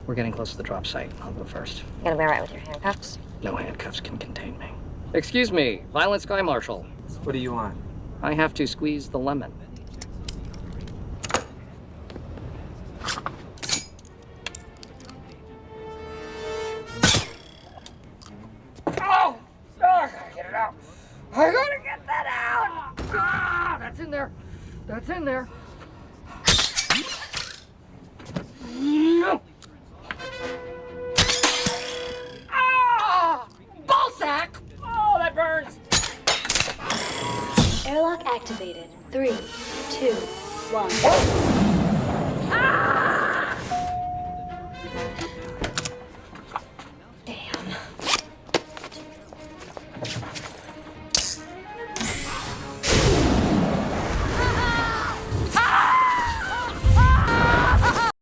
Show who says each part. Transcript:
Speaker 1: We're getting close to the drop site. I'll go first.
Speaker 2: You gonna be alright with your handcuffs?
Speaker 1: No handcuffs can contain me. Excuse me, Violent Sky Marshal.
Speaker 3: What do you want?
Speaker 1: I have to squeeze the lemon. Oh! I gotta get it out. I gotta get that out! Ah, that's in there. That's in there. Ah! Ballsack! Oh, that burns!
Speaker 4: Airlock activated. 3, 2, 1.